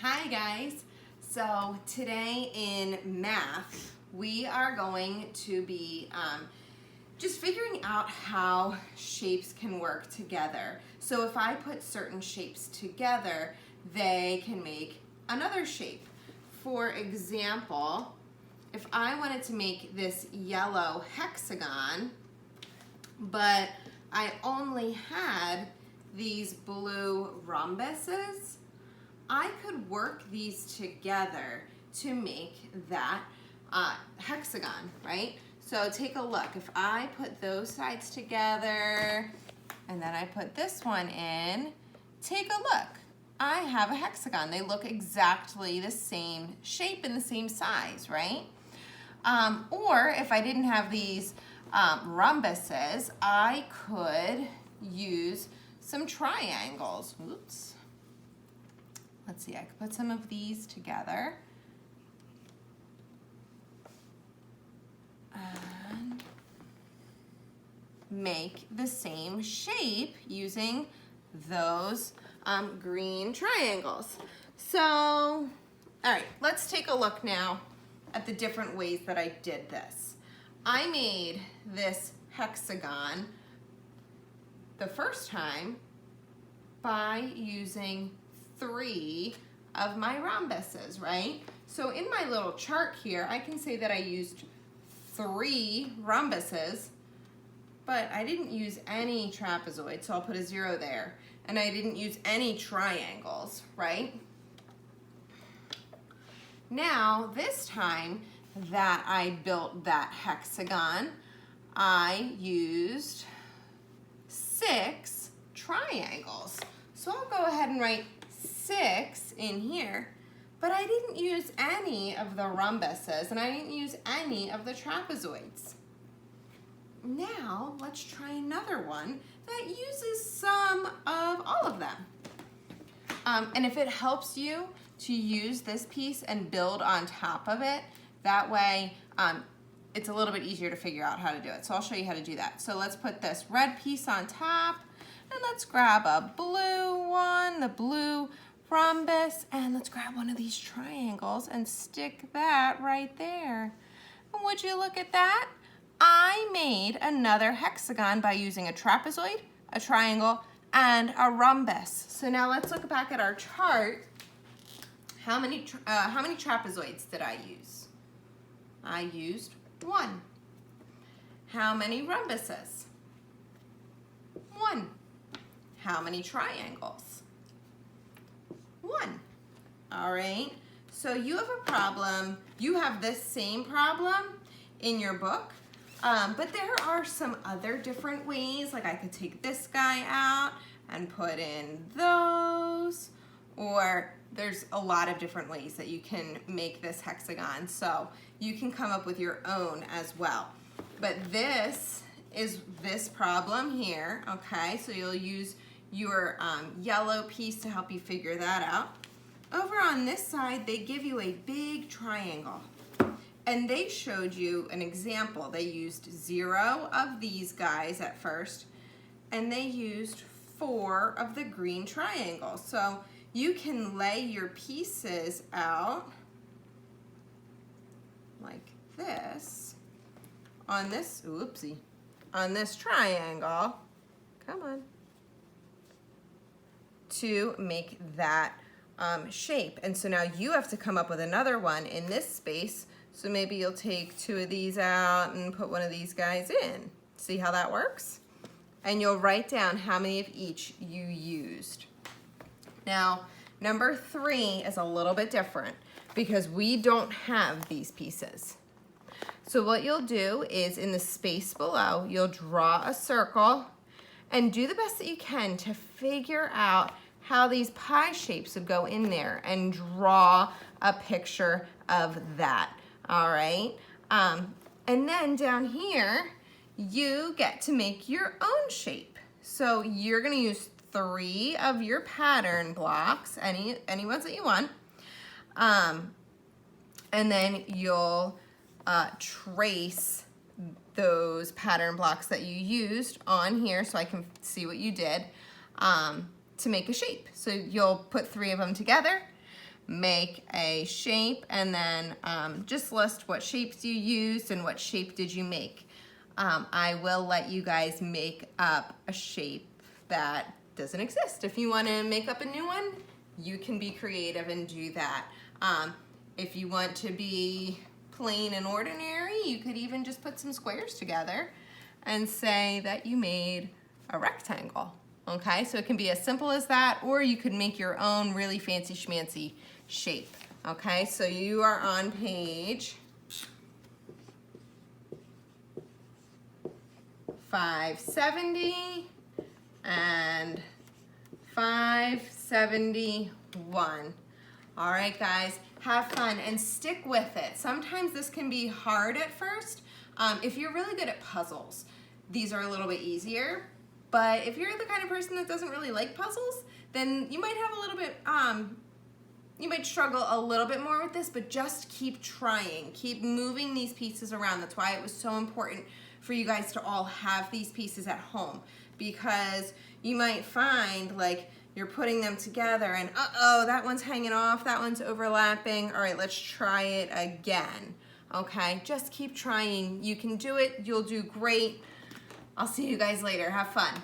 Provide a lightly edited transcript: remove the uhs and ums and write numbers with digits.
Hi guys. So today in math we are going to be just figuring out how shapes can work together. So if I put certain shapes together, they can make another shape. For example, if I wanted to make this yellow hexagon, but I only had these blue rhombuses, I could work these together to make that hexagon, right? So take a look. If I put those sides together and then I put this one in, take a look. I have a hexagon. They look exactly the same shape and the same size, right? Or if I didn't have these rhombuses, I could use some triangles. Oops. Let's see, I could put some of these together. And make the same shape using those green triangles. So, all right, let's take a look now at the different ways that I did this. I made this hexagon the first time by using 3 of my rhombuses, right? So in my little chart here, I can say that I used 3 rhombuses, but I didn't use any trapezoids, so I'll put a 0 there. And I didn't use any triangles, right? Now, this time that I built that hexagon, I used 6 triangles. So I'll go ahead and write 6 in here, but I didn't use any of the rhombuses and I didn't use any of the trapezoids. Now let's try another one that uses some of all of them. And if it helps you to use this piece and build on top of it, that way it's a little bit easier to figure out how to do it. So I'll show you how to do that. So let's put this red piece on top, and let's grab a blue one, the blue rhombus, and let's grab one of these triangles and stick that right there. And would you look at that? I made another hexagon by using a trapezoid, a triangle, and a rhombus. So now let's look back at our chart. How many trapezoids did I use? I used 1. How many rhombuses? 1. How many triangles? 1. All right, so you have a problem. You have this same problem in your book, but there are some other different ways. Like I could take this guy out and put in those, or there's a lot of different ways that you can make this hexagon. So you can come up with your own as well. But this is this problem here, okay? So you'll use your yellow piece to help you figure that out. Over on this side, they give you a big triangle. And they showed you an example. They used 0 of these guys at first, and they used 4 of the green triangles. So you can lay your pieces out like this on this, oopsie, on this triangle. Come on. To make that shape. And so now you have to come up with another one in this space. So maybe you'll take 2 of these out and put one of these guys in. See how that works? And you'll write down how many of each you used. Now, number 3 is a little bit different because we don't have these pieces. So what you'll do is in the space below, you'll draw a circle and do the best that you can to figure out how these pie shapes would go in there and draw a picture of that, all right? And then down here, you get to make your own shape. So you're gonna use 3 of your pattern blocks, any ones that you want, and then you'll trace those pattern blocks that you used on here so I can see what you did to make a shape. So you'll put 3 of them together make a shape and then just list what shapes you used and what shape did you make. I will let you guys make up a shape that doesn't exist. If you want to make up a new one, you can be creative and do that. If you want to be plain and ordinary, you could even just put some squares together and say that you made a rectangle. Okay, so it can be as simple as that, or you could make your own really fancy schmancy shape. Okay, so you are on page 570 and 571. All right, guys, have fun and stick with it. Sometimes this can be hard at first. If you're really good at puzzles, these are a little bit easier. But if you're the kind of person that doesn't really like puzzles, then you might have a little bit, you might struggle a little bit more with this, but just keep trying. Keep moving these pieces around. That's why it was so important for you guys to all have these pieces at home, because you might find like you're putting them together and uh-oh, that one's hanging off, that one's overlapping. All right, let's try it again. Okay, just keep trying. You can do it. You'll do great. I'll see you guys later. Have fun.